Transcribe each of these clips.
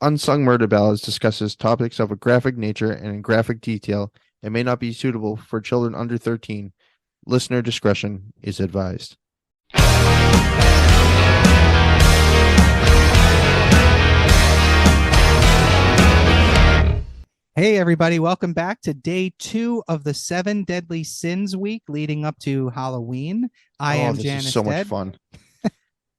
Unsung Murder Ballads discusses topics of a graphic nature and in graphic detail and may not be suitable for children under 13. Listener discretion is advised. Hey, everybody. Welcome back to day 2 of the 7 Deadly Sins week leading up to Halloween. I am This is Janice so much Dead. fun.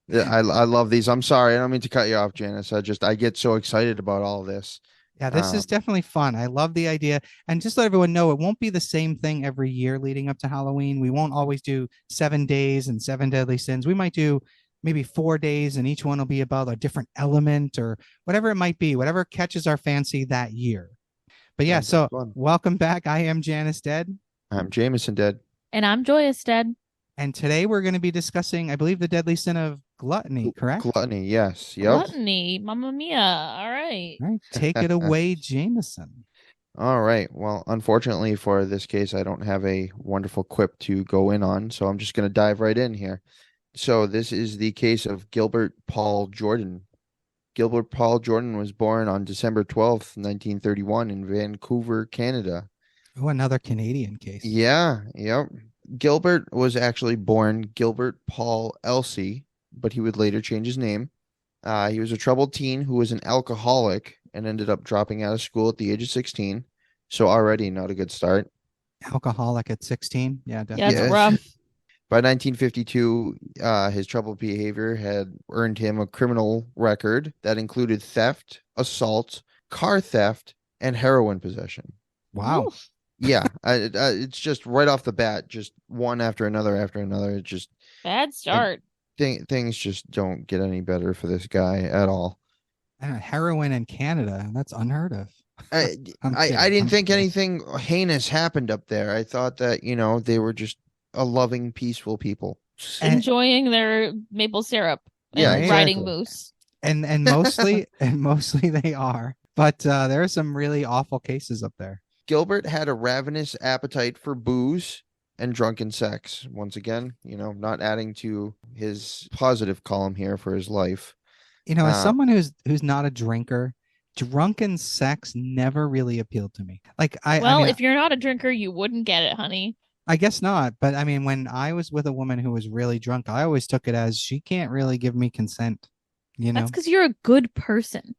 Yeah, I love these. I'm sorry. I don't mean to cut you off, Janice. I get so excited about all this. Yeah, this is definitely fun. I love the idea. And just let everyone know, it won't be the same thing every year leading up to Halloween. We won't always do 7 days and 7 Deadly Sins. We might do maybe 4 days, and each one will be about a different element or whatever it might be, whatever catches our fancy that year. But yeah, so welcome back. I am Janice Dead. I'm Jameson Dead. And I'm Joyous Dead. And today we're going to be discussing, I believe, the deadly sin of gluttony, correct? Gluttony, yes. Yep. Gluttony, Mamma Mia. All right. All right, take it away, Jameson. All right. Well, unfortunately for this case, I don't have a wonderful quip to go in on, so I'm just going to dive right in here. So this is the case of Gilbert Paul Jordan. Gilbert Paul Jordan was born on December 12th, 1931 in Vancouver, Canada. Oh, another Canadian case. Yeah, yep. Gilbert was actually born Gilbert Paul Elsey, but he would later change his name. He was a troubled teen who was an alcoholic and ended up dropping out of school at the age of 16. So already not a good start. Alcoholic at 16? Yeah, definitely. Yeah, it's rough. By 1952, his troubled behavior had earned him a criminal record that included theft, assault, car theft, and heroin possession. Wow. Oof. Yeah, it's just right off the bat, just one after another after another. It just bad start. Things just don't get any better for this guy at all. Heroin in Canada, that's unheard of. I didn't think anything heinous happened up there. I thought that, they were just a loving, peaceful people. Enjoying their maple syrup and Yeah, riding moose. And mostly they are. But there are some really awful cases up there. Gilbert had a ravenous appetite for booze and drunken sex. Once again, not adding to his positive column here for his life. As someone who's not a drinker, drunken sex never really appealed to me. If you're not a drinker, you wouldn't get it, honey. I guess not. But I mean, when I was with a woman who was really drunk, I always took it as she can't really give me consent. That's because you're a good person.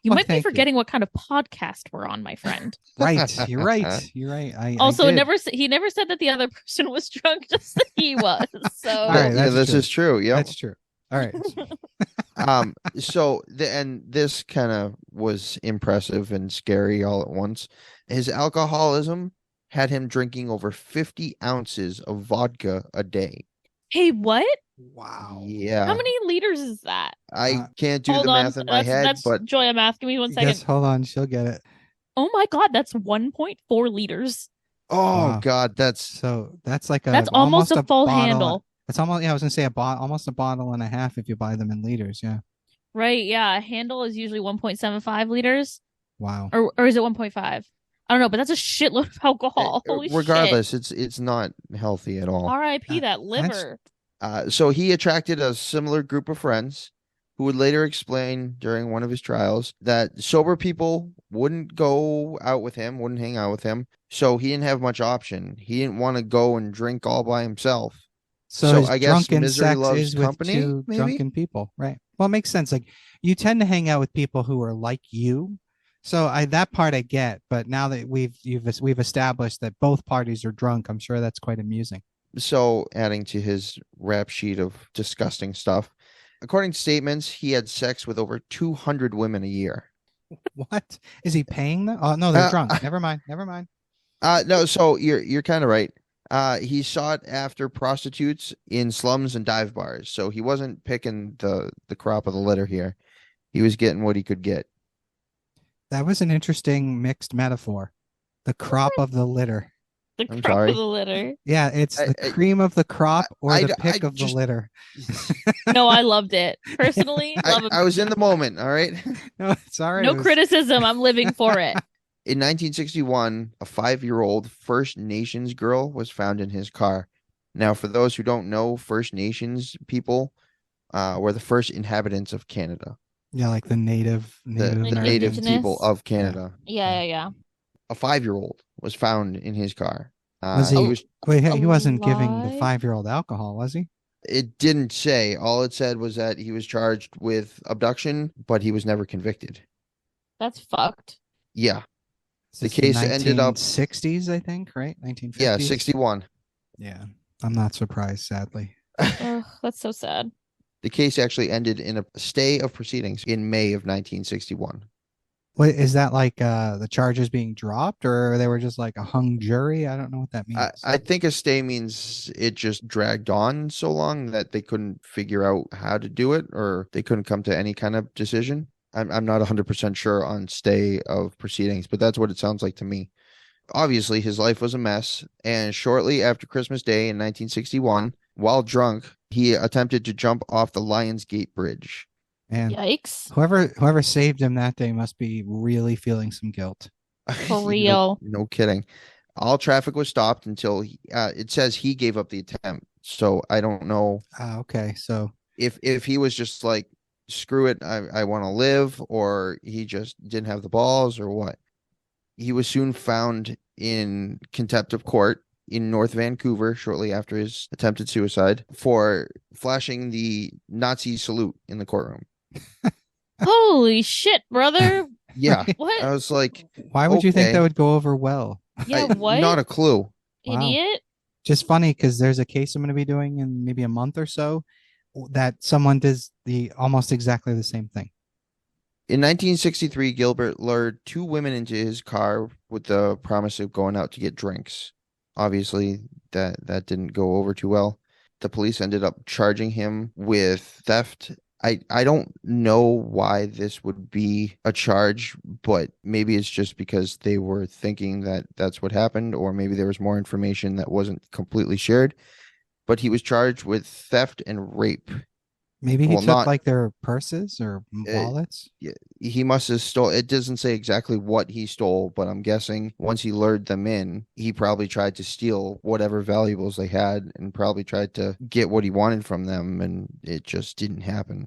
You might be forgetting what kind of podcast we're on, my friend. Right. You're right. You're right. He never said that the other person was drunk, just that he was. So right, this is true. Yeah, that's true. All right. And this kind of was impressive and scary all at once. His alcoholism had him drinking over 50 ounces of vodka a day. Hey, what? Wow. Yeah. How many liters is that? I can't do the math in my head, but Joy, I'm asking me 1 second. Yes, hold on, she'll get it. Oh my God, that's 1.4 liters. Oh wow. God, that's like that's almost a full handle. It's almost, I was gonna say almost a bottle and a half if you buy them in liters. Yeah. Right. Yeah. A handle is usually 1.75 liters. Wow. Or is it 1.5? I don't know, but that's a shitload of alcohol. Holy regardless, shit. it's not healthy at all. R.I.P. that liver. So he attracted a similar group of friends who would later explain during one of his trials that sober people wouldn't go out with him, wouldn't hang out with him. So he didn't have much option. He didn't want to go and drink all by himself. So I guess misery loves company, with two drunken people, right? Well, it makes sense. Like, you tend to hang out with people who are like you. So that part I get, but now that we've established that both parties are drunk, I'm sure that's quite amusing. So adding to his rap sheet of disgusting stuff, according to statements, he had sex with over 200 women a year. What? Is he paying them? Oh no, they're drunk. Never mind. No, so you're kind of right. He sought after prostitutes in slums and dive bars. So he wasn't picking the crop of the litter here. He was getting what he could get. That was an interesting mixed metaphor. The crop of the litter. The crop of the litter. Yeah, it's the cream of the crop or the pick of the litter. No, I loved it. Personally, I was in the moment, all right? No, it's all right. No criticism. I'm living for it. In 1961, a 5-year-old First Nations girl was found in his car. Now, for those who don't know, First Nations people were the first inhabitants of Canada. Yeah, like the native the Like native Americans. people indigenous. of Canada. Yeah. A 5-year-old was found in his car. Was He he? was. Wait, he wasn't giving the Alive? 5-year-old alcohol, was he? It didn't say. All it said was that he was charged with abduction, but he was never convicted. That's fucked. Yeah, Is the this the case ended up. 1960s, I think, right? Yeah, 1950s? 61. Yeah. I'm not surprised, sadly. Ugh, that's so sad. The case actually ended in a stay of proceedings in May of 1961. Wait, is that like the charges being dropped or they were just like a hung jury? I don't know what that I, means. I think a stay means it just dragged on so long that they couldn't figure out how to do it or they couldn't come to any kind of decision. I'm not 100% sure on stay of proceedings, but that's what it sounds like to me. Obviously, his life was a mess, and shortly after Christmas Day in 1961, while drunk, he attempted to jump off the Lionsgate Bridge. And Yikes. whoever saved him that day must be really feeling some guilt. For No, real. no kidding. All traffic was stopped until it says he gave up the attempt. So I don't know Okay, so if he was just like, screw it, I want to live, or he just didn't have the balls or what. He was soon found in contempt of court in North Vancouver shortly after his attempted suicide for flashing the Nazi salute in the courtroom. Holy shit, brother. Yeah, What? I was like, why would you think that okay, would go over well? Yeah, what? not a clue. Wow. Idiot? Just funny because there's a case I'm going to be doing in maybe a month or so that someone does the almost exactly the same thing. In 1963, Gilbert lured 2 women into his car with the promise of going out to get drinks. Obviously, that didn't go over too well. The police ended up charging him with theft. I don't know why this would be a charge, but maybe it's just because they were thinking that that's what happened, or maybe there was more information that wasn't completely shared. But he was charged with theft and rape. Maybe he Well, took not like their purses or uh, wallets. yeah, he must have stole. It doesn't say exactly what he stole, but I'm guessing once he lured them in, he probably tried to steal whatever valuables they had and probably tried to get what he wanted from them, and it just didn't happen.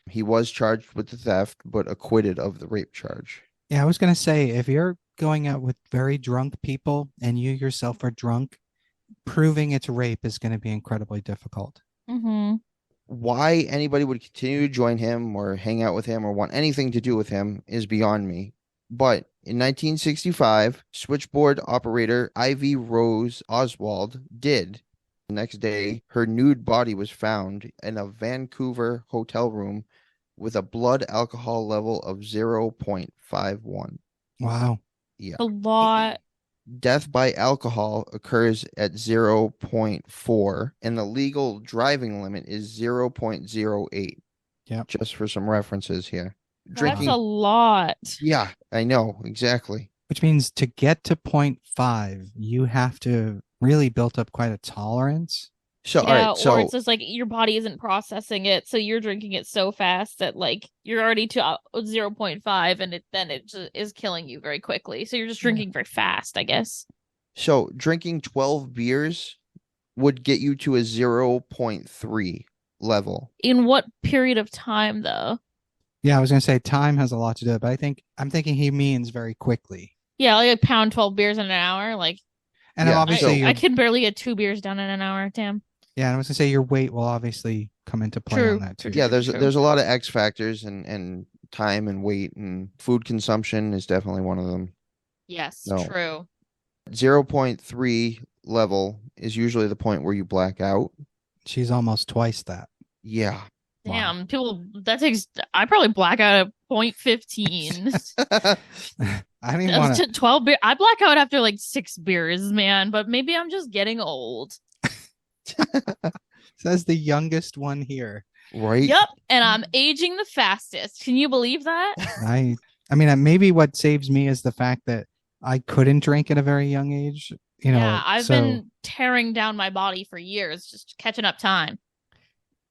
He was charged with the theft, but acquitted of the rape charge. Yeah, I was going to say if you're going out with very drunk people and you yourself are drunk, proving it's rape is going to be incredibly difficult. Mm-hmm. Why anybody would continue to join him or hang out with him or want anything to do with him is beyond me. But in 1965, switchboard operator Ivy Rose Oswald did. The next day, her nude body was found in a Vancouver hotel room with a blood alcohol level of 0.51. Wow. Yeah. A lot. Death by alcohol occurs at 0.4, and the legal driving limit is 0.08. Yep. Just for some references here. That's a lot. Yeah, I know, exactly. Which means to get to 0.5, you have to really build up quite a tolerance. So, all Yeah, right, or so it's just like your body isn't processing it, so you're drinking it so fast that like you're already to 0.5 and it just is killing you very quickly. So you're just drinking very fast, I guess. so drinking 12 beers would get you to a 0.3 level. In what period of time though? Yeah, I was going to say time has a lot to do with it, but I'm thinking he means very quickly. Yeah, like a pound 12 beers in an hour. Like, And Yeah, obviously, I can barely get 2 beers done in an hour. Damn. yeah, and I was going to say your weight will obviously come into play True. on that too. Yeah, there's True. a lot of X factors and time and weight and food consumption is definitely one of them. Yes, No. true. 0.3 level is usually the point where you black out. She's almost twice that. Yeah. Damn, I probably black out at 0.15. I don't even want to. 12 beer. I black out after like 6 beers, man, but maybe I'm just getting old. Says the youngest one here. Right? Yep, and I'm aging the fastest. Can you believe that? I mean, maybe what saves me is the fact that I couldn't drink at a very young age. You know, Yeah, I've been tearing down my body for years, just catching up time.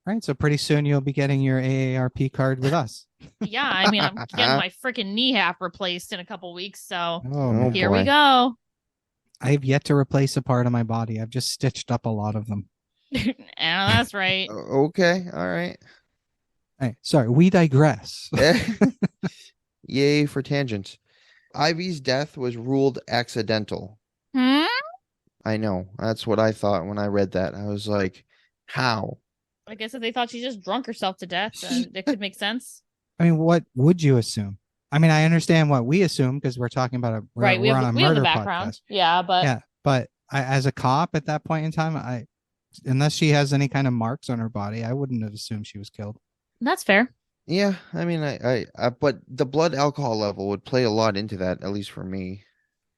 Right, so pretty soon you'll be getting your AARP card with us. Yeah, I mean, I'm getting my freaking knee replaced in a couple weeks, so Oh, here boy. we go. I have yet to replace a part of my body. I've just stitched up a lot of them. And that's right. Okay, all right. Hey, sorry, we digress. Yay for tangents. Ivy's death was ruled accidental. Hmm? I know. That's what I thought when I read that. I was like, how? I guess if they thought she just drunk herself to death, then it could make sense. I mean, what would you assume? I mean, I understand what we assume because we're talking about Right. we're on a We have the murder background. podcast. Yeah, but Yeah, but as a cop at that point in time, unless she has any kind of marks on her body, I wouldn't have assumed she was killed. that's fair. Yeah, I mean, but the blood alcohol level would play a lot into that, at least for me.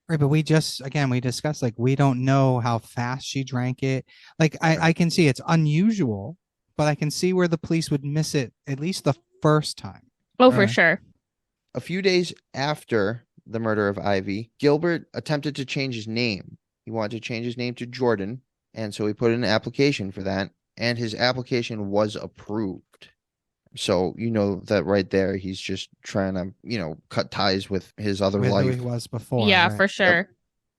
Right, but we discussed like we don't know how fast she drank it. Like I can see it's unusual, but I can see where the police would miss it at least the first time. Oh, for sure. A few days after the murder of Ivy, Gilbert attempted to change his name. He wanted to change his name to Jordan, and so he put in an application for that, and his application was approved. So you know that right there, he's just trying to, cut ties with his other With who life. he was before. Yeah, right? for sure. Yep.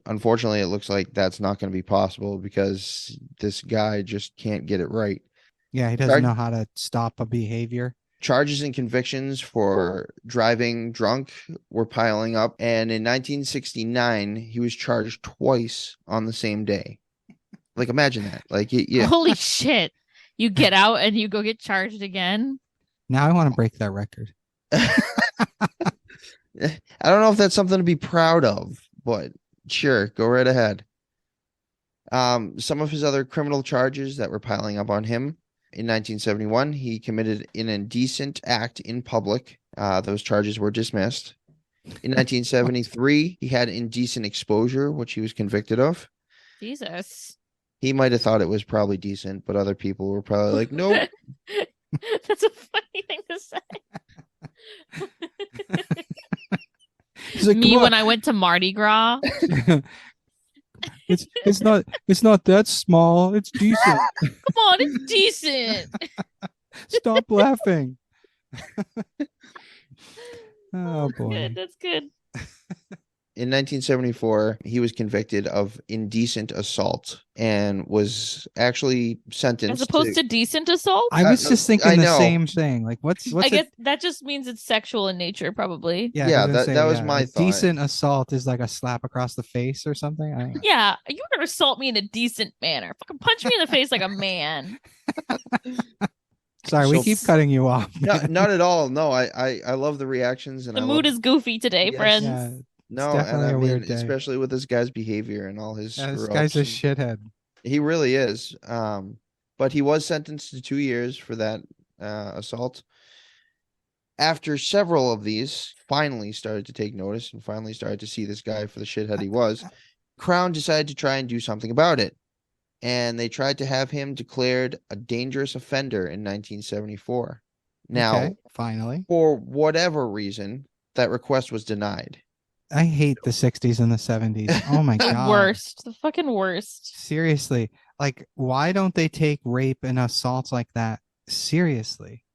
Unfortunately, it looks like that's not going to be possible because this guy just can't get it right. Yeah, he doesn't know how to stop a behavior. Charges and convictions for driving drunk were piling up, and in 1969, he was charged twice on the same day. Like, imagine that. Like, yeah. Holy shit. You get out and you go get charged again. Now I want to break that record. I don't know if that's something to be proud of, but sure, go right ahead. Some of his other criminal charges that were piling up on him. In 1971, he committed an indecent act in public. Those charges were dismissed. In 1973, he had indecent exposure, which he was convicted of. Jesus. He might have thought it was probably decent, but other people were probably like, nope. That's a funny thing to say. Like, me when I went to Mardi Gras. It's not that small. It's decent. Come on, it's decent. Stop laughing. Oh boy. Good. That's good. In 1974, he was convicted of indecent assault and was actually sentenced. As opposed to decent assault? I was just thinking the same thing. Like, what's I guess that just means it's sexual in nature, probably. Yeah, that was my thought. Decent assault is like a slap across the face or something. I don't know. Yeah, you were gonna assault me in a decent manner. Fucking punch me in the face like a man. Sorry, we keep cutting you off. Not at all. No, I love the reactions, and the mood is goofy today, friends. Yeah, no, and I mean, especially with this guy's behavior and all his. Yeah, this guy's a shithead. He really is. But he was sentenced to 2 years for that assault. After several of these, finally started to take notice and finally started to see this guy for the shithead he was. Crown decided to try and do something about it, and they tried to have him declared a dangerous offender in 1974. Now, finally, for whatever reason, that request was denied. I hate the 60s and the 70s. Oh my god. Worst. The fucking worst. Seriously. Like, why don't they take rape and assaults like that seriously?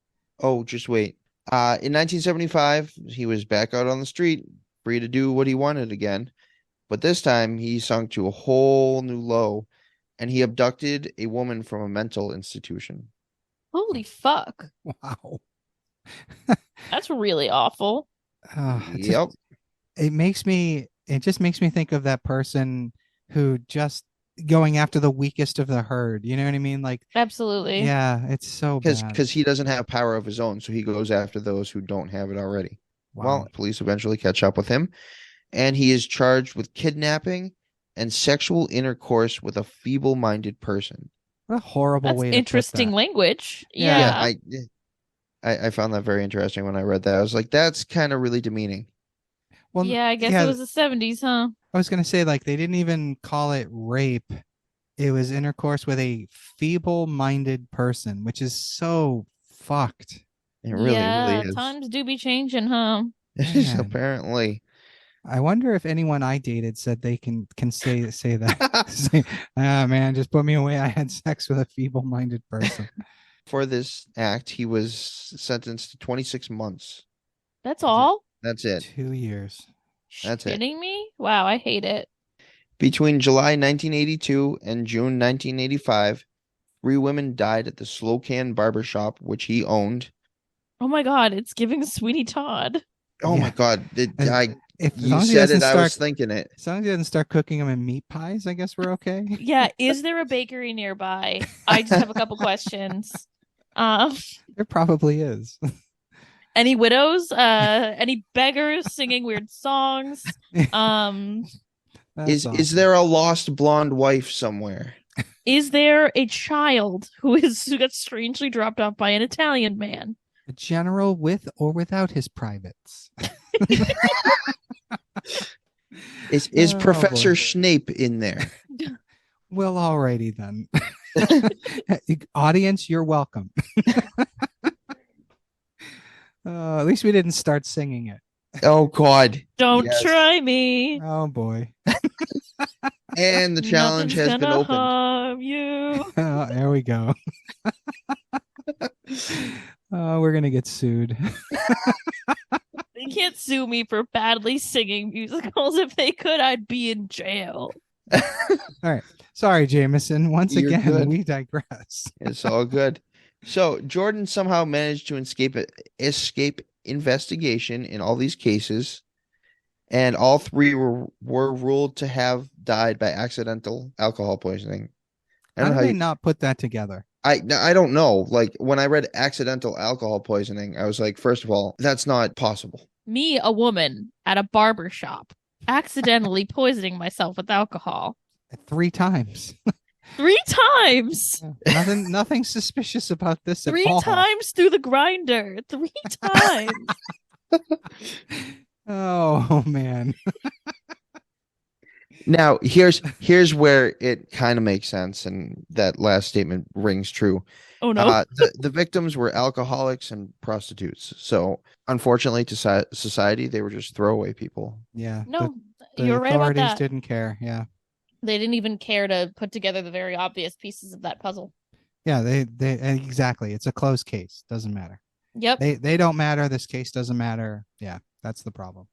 Oh, just wait. In 1975, he was back out on the street, free to do what he wanted again. But this time, he sunk to a whole new low, and he abducted a woman from a mental institution. Holy fuck. Wow. That's really awful. Yep. It just makes me think of that person who just going after the weakest of the herd. You know what I mean? Like, absolutely. Yeah, it's so bad. Because he doesn't have power of his own, so he goes after those who don't have it already. Wow. Well, police eventually catch up with him, and he is charged with kidnapping and sexual intercourse with a feeble-minded person. What a horrible way to interesting put that. language. Yeah, I found that very interesting when I read that. I was like, that's kind of really demeaning. Well, yeah, I guess it was the 70s, huh? I was going to say, like, they didn't even call it rape. It was intercourse with a feeble-minded person, which is so fucked. It really is. Times do be changing, huh? Apparently. I wonder if anyone I dated said they can say that. Say, man, just put me away. I had sex with a feeble-minded person. For this act, he was sentenced to 26 months. That's all? That's it. 2 years. That's it. Kidding me? Wow, I hate it. Between July 1982 and June 1985, 3 women died at the Slocan Barber shop, which he owned. Oh my God, it's giving Sweeney Todd. Oh Yeah. my God. As You long as he said doesn't it, I start, was thinking it. as long as he doesn't start cooking them in meat pies, I guess we're okay. Yeah, is there a bakery nearby? I just have a couple questions. Um, There probably is. any widows? Any beggars singing weird songs? Um, That's Is awesome. there a lost blonde wife somewhere? is there a child who got strangely dropped off by an Italian man? A general with or without his privates? Is Oh, Professor boy. Snape in there? Well, alrighty then. Audience, you're welcome. At least we didn't start singing it. Oh God. Don't Yes. try me. Oh boy. And the challenge Nothing's has been gonna opened. harm you. Oh, there we go. We're gonna get sued. They can't sue me for badly singing musicals. If they could, I'd be in jail. All right. Sorry, Jameson. Once You're again, good. we digress. It's all good. So Jordan somehow managed to escape investigation in all these cases, and all three were ruled to have died by accidental alcohol poisoning. I How don't do know they not put that together? I don't know. Like when I read accidental alcohol poisoning, I was like, first of all, that's not possible. Me, a woman at a barber shop, accidentally poisoning myself with alcohol 3 times. 3 times. Nothing suspicious about this at 3 all. times through the grinder. 3 times. Oh man. Now, here's where it kind of makes sense, and that last statement rings true. Oh no. The victims were alcoholics and prostitutes. So, unfortunately, to society, they were just throwaway people. Yeah. No, The you're right about authorities that. didn't care. Yeah. They didn't even care to put together the very obvious pieces of that puzzle. Yeah, they exactly. It's a closed case. Doesn't matter. Yep. They don't matter. This case doesn't matter. Yeah, that's the problem.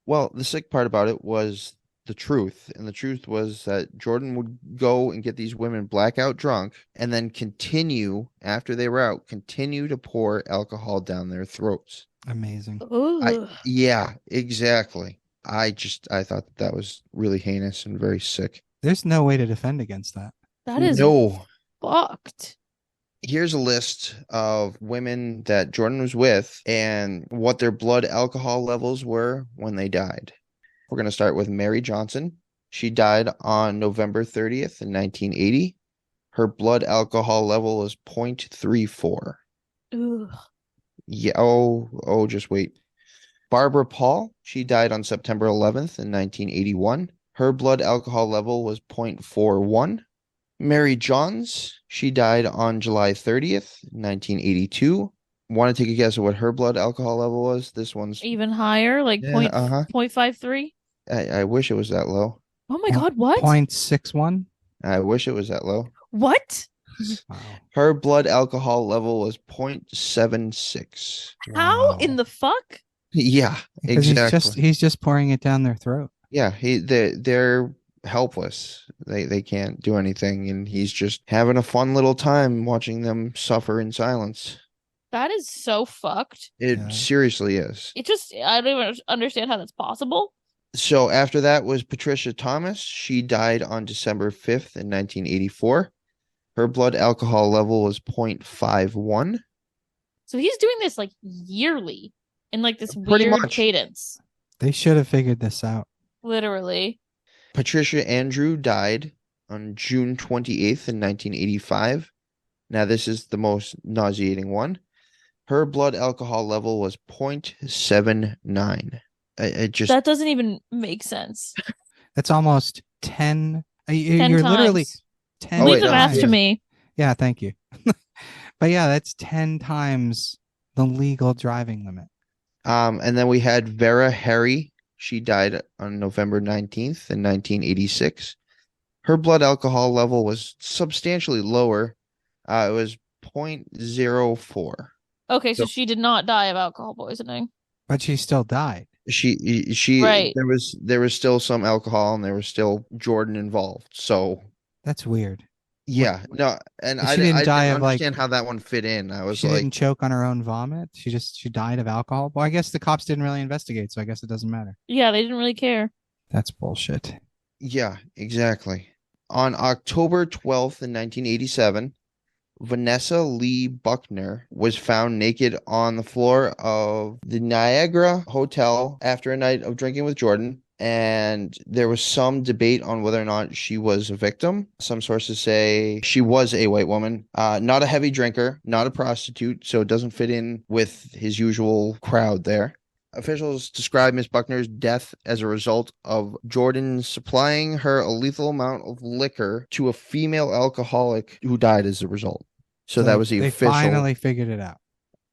Well, the sick part about it was the truth, and the truth was that Jordan would go and get these women blackout drunk, and then continue after they were out, continue to pour alcohol down their throats. Amazing. Ooh. Yeah, exactly. I thought that was really heinous and very sick. There's no way to defend against that. That is No. fucked. Here's a list of women that Jordan was with and what their blood alcohol levels were when they died. We're going to start with Mary Johnson. She died on November 30th in 1980. Her blood alcohol level was 0.34. Ooh. Yeah. Oh, just wait. Barbara Paul. She died on September 11th in 1981. Her blood alcohol level was 0.41. Mary Johns. She died on July 30th, 1982. Want to take a guess at what her blood alcohol level was? This one's Even higher, like Yeah, 0.53. I wish it was that low. Oh my God, what? 0.61. I wish it was that low. What? Wow. Her blood alcohol level was 0.76. How Wow. in the fuck? Yeah, Because exactly. he's just pouring it down their throat. Yeah, they're helpless. They can't do anything, and he's just having a fun little time watching them suffer in silence. That is so fucked. It Yeah. seriously is. I don't even understand how that's possible. So after that was Patricia Thomas. She died on December 5th in 1984. Her blood alcohol level was 0.51. So he's doing this like yearly in like this Pretty weird much. cadence. They should have figured this out. Literally. Patricia Andrew died on June 28th in 1985. Now this is the most nauseating one. Her blood alcohol level was 0.79. That doesn't even make sense. That's almost 10. 10 You're literally times. 10 Leave wait, the no, math to yeah. me. Yeah, thank you. But yeah, that's 10 times the legal driving limit. And then we had Vera Harry. She died on November 19th in 1986. Her blood alcohol level was substantially lower. It was 0.04. Okay, so So- she did not die of alcohol poisoning. But she still died. She Right. there was still some alcohol and there was still Jordan involved. So That's weird. Yeah, no, and She didn't I die didn't of like understand how that one fit in. I was she like, didn't choke on her own vomit. She died of alcohol. Well, I guess the cops didn't really investigate, so I guess it doesn't matter. Yeah, they didn't really care. That's bullshit. yeah, exactly. On October 12th, in 1987, Vanessa Lee Buckner was found naked on the floor of the Niagara Hotel after a night of drinking with Jordan. And there was some debate on whether or not she was a victim. Some sources say she was a white woman, not a heavy drinker, not a prostitute, so it doesn't fit in with his usual crowd there. Officials describe Miss Buckner's death as a result of Jordan supplying her a lethal amount of liquor to a female alcoholic who died as a result. So So that was the they official. finally figured it out.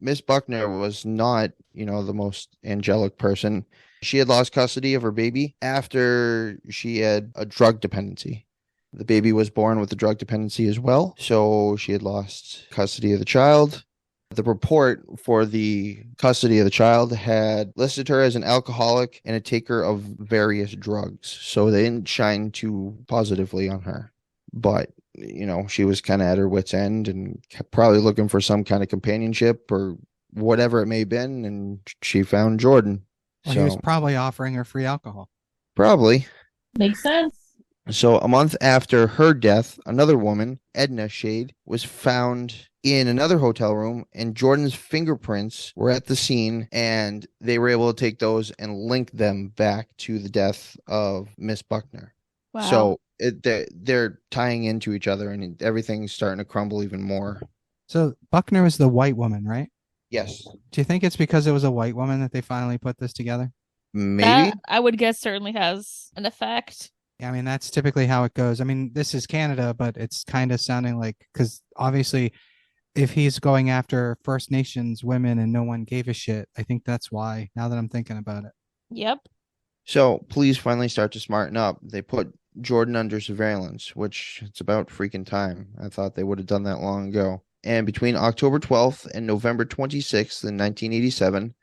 Miss Buckner was not, the most angelic person. She had lost custody of her baby after she had a drug dependency. The baby was born with a drug dependency as well, so she had lost custody of the child. The report for the custody of the child had listed her as an alcoholic and a taker of various drugs, so they didn't shine too positively on her. But she was kind of at her wit's end and probably looking for some kind of companionship or whatever it may have been, and she found Jordan. Well, he was So probably offering her free alcohol. probably. Makes sense. So a month after her death, another woman, Edna Shade, was found in another hotel room, and Jordan's fingerprints were at the scene, and they were able to take those and link them back to the death of Miss Buckner. Wow. So they're tying into each other, and everything's starting to crumble even more. So Buckner was the white woman, right? Yes, Do you think it's because it was a white woman that they finally put this together? maybe. That I would guess certainly has an effect. Yeah, I mean, that's typically how it goes. I mean, this is Canada, but it's kind of sounding like, because obviously, if he's going after First Nations women and no one gave a shit, I think that's why, now that I'm thinking about it. Yep. So police finally start to smarten up. They put Jordan under surveillance, which it's about freaking time. I thought they would have done that long ago. And between October 12th and November 26th in 1987,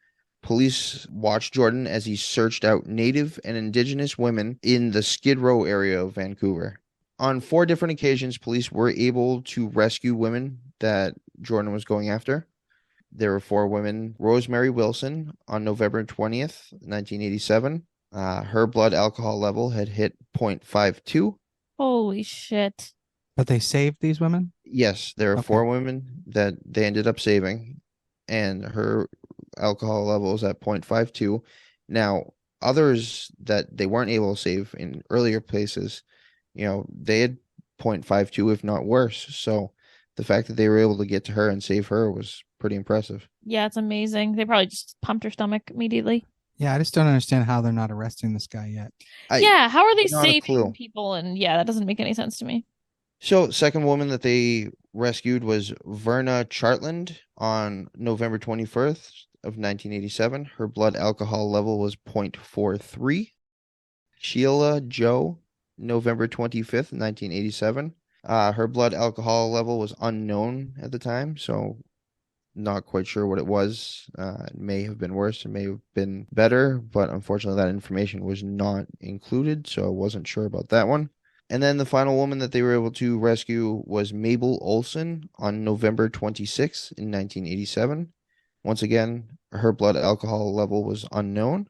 police watched Jordan as he searched out Native and Indigenous women in the Skid Row area of Vancouver. On 4 different occasions, police were able to rescue women that Jordan was going after. There were 4 women. Rosemary Wilson on November 20th, 1987. Her blood alcohol level had hit 0.52. Holy shit. But they saved these women? Yes, there are Okay. 4 women that they ended up saving, and her alcohol level is at 0.52. Now, others that they weren't able to save in earlier places, they had 0.52, if not worse. So the fact that they were able to get to her and save her was pretty impressive. Yeah, it's amazing. They probably just pumped her stomach immediately. Yeah, I just don't understand how they're not arresting this guy yet. Yeah, how are they not a clue. saving people? And yeah, that doesn't make any sense to me. So, second woman that they rescued was Verna Chartland on November 21st of 1987. Her blood alcohol level was 0.43. Sheila Joe, November 25th, 1987. Her blood alcohol level was unknown at the time, so not quite sure what it was. It may have been worse, it may have been better, but unfortunately that information was not included, so I wasn't sure about that one. And then the final woman that they were able to rescue was Mabel Olson on November 26th in 1987. Once again, her blood alcohol level was unknown,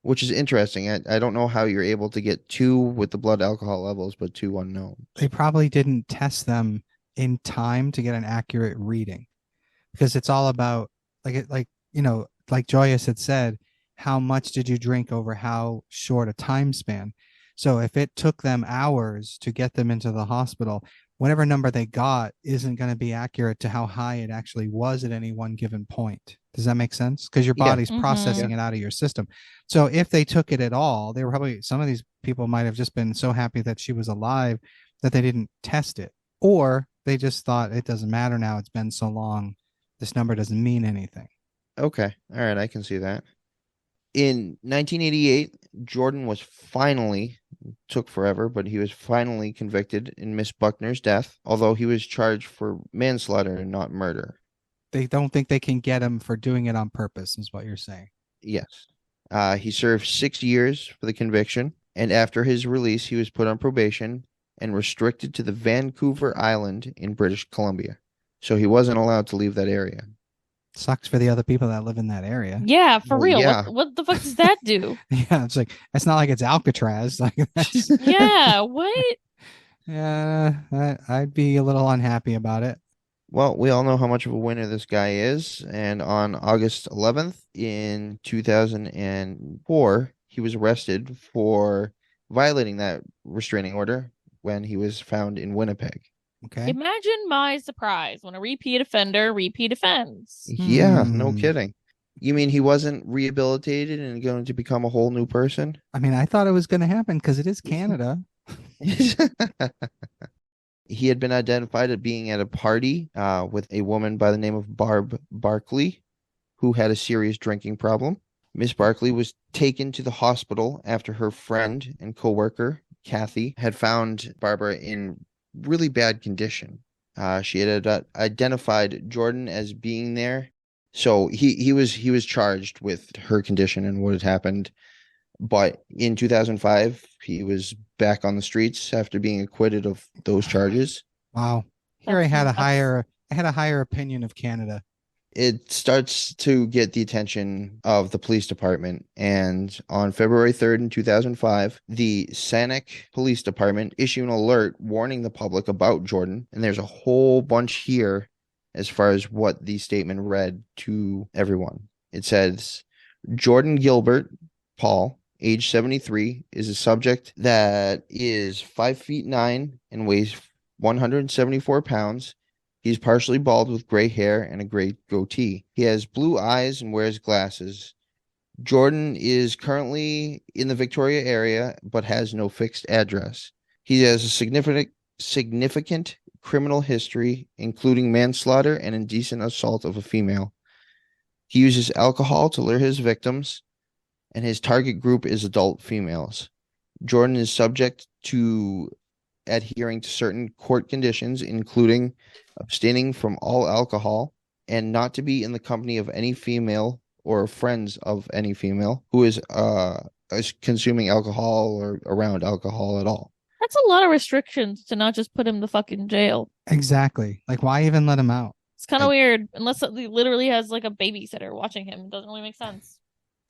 which is interesting. I don't know how you're able to get 2 with the blood alcohol levels, but 2 unknown. They probably didn't test them in time to get an accurate reading, because it's all about like Joyous had said, how much did you drink over how short a time span? So if it took them hours to get them into the hospital, whatever number they got isn't going to be accurate to how high it actually was at any one given point. Does that make sense? Because your Yeah. body's Mhm. processing it out of your system. So if they took it at all, they were probably, some of these people might have just been so happy that she was alive that they didn't test it. Or they just thought it doesn't matter now. It's been so long. This number doesn't mean anything. Okay. All right. I can see that. In 1988, Jordan was finally, took forever, but he was finally convicted in Miss Buckner's death, although he was charged for manslaughter and not murder. They don't think they can get him for doing it on purpose, is what you're saying. Yes. He served 6 years for the conviction, and after his release, he was put on probation and restricted to the Vancouver Island in British Columbia. So he wasn't allowed to leave that area. Sucks for the other people that live in that area. Yeah, for Well, real. yeah. What the fuck does that do? Yeah, it's like it's not like it's Alcatraz. Like that's, Yeah, what? yeah, I'd be a little unhappy about it. Well, we all know how much of a winner this guy is, and on August 11th in 2004, he was arrested for violating that restraining order when he was found in Winnipeg. Okay. Imagine my surprise when a repeat offender repeat offends. Yeah, no kidding. You mean he wasn't rehabilitated and going to become a whole new person? I mean, I thought it was going to happen because it is Canada. He had been identified as being at a party with a woman by the name of Barb Barkley, who had a serious drinking problem. Miss Barkley was taken to the hospital after her friend and coworker, Kathy, had found Barbara in really bad condition. She had identified Jordan as being there. So he was charged with her condition and what had happened. But in 2005, he was back on the streets after being acquitted of those charges. Wow. Here I had a higher opinion of Canada. It starts to get the attention of the police department. And on February 3rd in 2005, the Saanich Police Department issued an alert warning the public about Jordan. And there's a whole bunch here as far as what the statement read to everyone. It says, Jordan Gilbert Paul, age 73, is a subject that is 5'9" and weighs 174 pounds. He's partially bald with gray hair and a gray goatee. He has blue eyes and wears glasses. Jordan is currently in the Victoria area, but has no fixed address. He has a significant criminal history, including manslaughter and indecent assault of a female. He uses alcohol to lure his victims, and his target group is adult females. Jordan is subject to adhering to certain court conditions, including abstaining from all alcohol and not to be in the company of any female or friends of any female who is consuming alcohol or around alcohol at all. That's a lot of restrictions to not just put him in the fucking jail. Exactly. Like, why even let him out? It's kind of weird, unless he literally has like a babysitter watching him. It doesn't really make sense.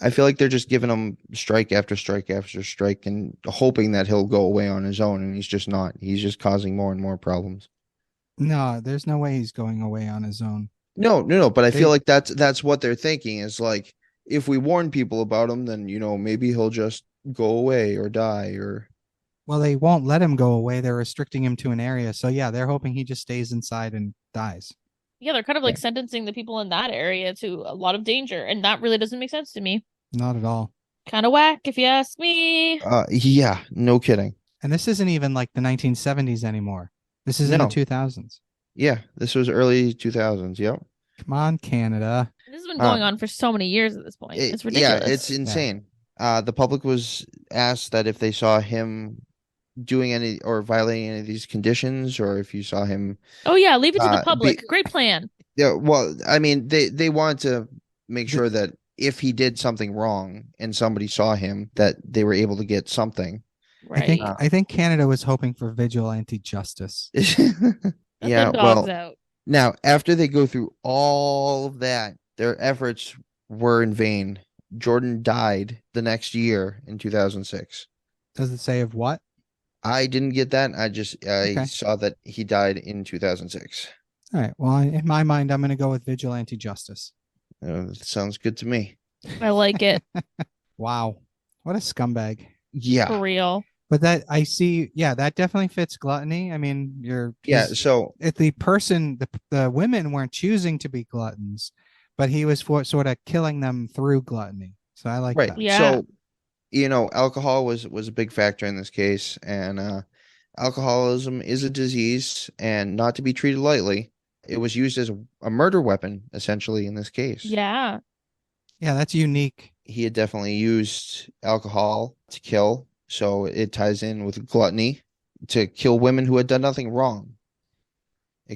I feel like they're just giving him strike after strike after strike and hoping that he'll go away on his own, and he's just not. He's just causing more and more problems. No, there's no way he's going away on his own. No. But I feel like that's what they're thinking is like, if we warn people about him, then, maybe he'll just go away or die or. Well, they won't let him go away. They're restricting him to an area. So yeah, they're hoping he just stays inside and dies. Yeah, they're kind of like sentencing the people in that area to a lot of danger, and that really doesn't make sense to me. Not at all. Kind of whack, if you ask me. Yeah, no kidding. And this isn't even like the 1970s anymore. This is in the 2000s. Yeah, this was early 2000s. Yep. Come on, Canada. This has been going on for so many years at this point. It's ridiculous. Yeah, it's insane. The public was asked that if they saw him doing any or violating any of these conditions, or if you saw him. Oh yeah, leave it to the public. Great plan. Yeah, well, I mean, they wanted to make sure that if he did something wrong and somebody saw him, that they were able to get something. Right. I think Canada was hoping for vigilante justice. Yeah, well, now after they go through all of that, their efforts were in vain. Jordan died the next year in 2006. Does it say of what? I didn't get that. I saw that he died in 2006. All right. Well, in my mind, I'm going to go with vigilante justice. Sounds good to me. I like it. Wow. What a scumbag. Yeah. For real. But that I see, that definitely fits gluttony. I mean, so if the person, the women weren't choosing to be gluttons, but he was sort of killing them through gluttony. So I like that. Yeah. So, alcohol was a big factor in this case, and alcoholism is a disease and not to be treated lightly. It was used as a murder weapon, essentially, in this case. Yeah. Yeah, that's unique. He had definitely used alcohol to kill. So it ties in with gluttony to kill women who had done nothing wrong.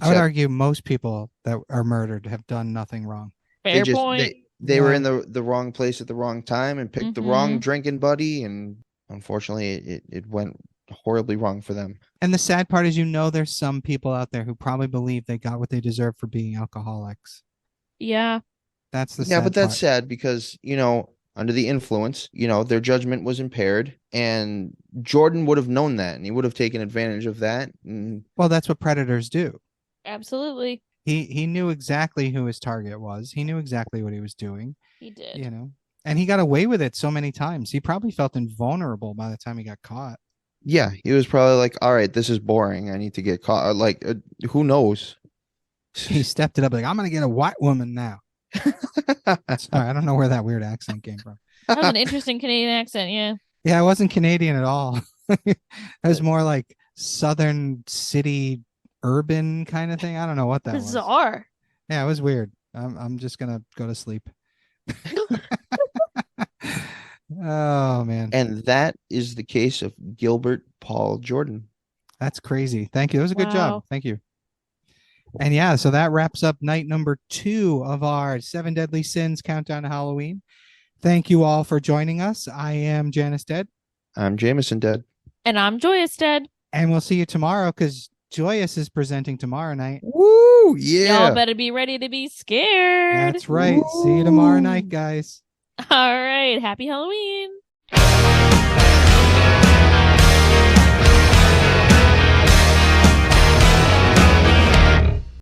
I would argue most people that are murdered have done nothing wrong. Fair point. They were in the wrong place at the wrong time and picked the wrong drinking buddy. And unfortunately, it went horribly wrong for them. And the sad part is, there's some people out there who probably believe they got what they deserve for being alcoholics. Yeah. That's the Yeah, but sad that's part. sad because, under the influence, their judgment was impaired, and Jordan would have known that, and he would have taken advantage of that. And Well, that's what predators do. Absolutely. He knew exactly who his target was. He knew exactly what he was doing, He did. And he got away with it so many times. He probably felt invulnerable by the time he got caught. yeah, he was probably like, all right, this is boring. I need to get caught. Like, who knows? He stepped it up like, I'm going to get a white woman now. Sorry, I don't know where that weird accent came from. That was an interesting Canadian accent, yeah. Yeah, I wasn't Canadian at all. It was more like southern city urban kind of thing. I don't know what that was. Bizarre. Yeah, it was weird. I'm just gonna go to sleep. Oh man. And that is the case of Gilbert Paul Jordan. That's crazy. Thank you. That was a good job. Wow. Thank you. And yeah, so that wraps up night number 2 of our 7 Deadly Sins countdown to Halloween. Thank you all for joining us. I am Janice Dead. I'm Jameson Dead. And I'm Joyous Dead. And we'll see you tomorrow because Joyous is presenting tomorrow night. Woo! Yeah. Y'all better be ready to be scared. That's right. Woo! See you tomorrow night, guys. All right. Happy Halloween.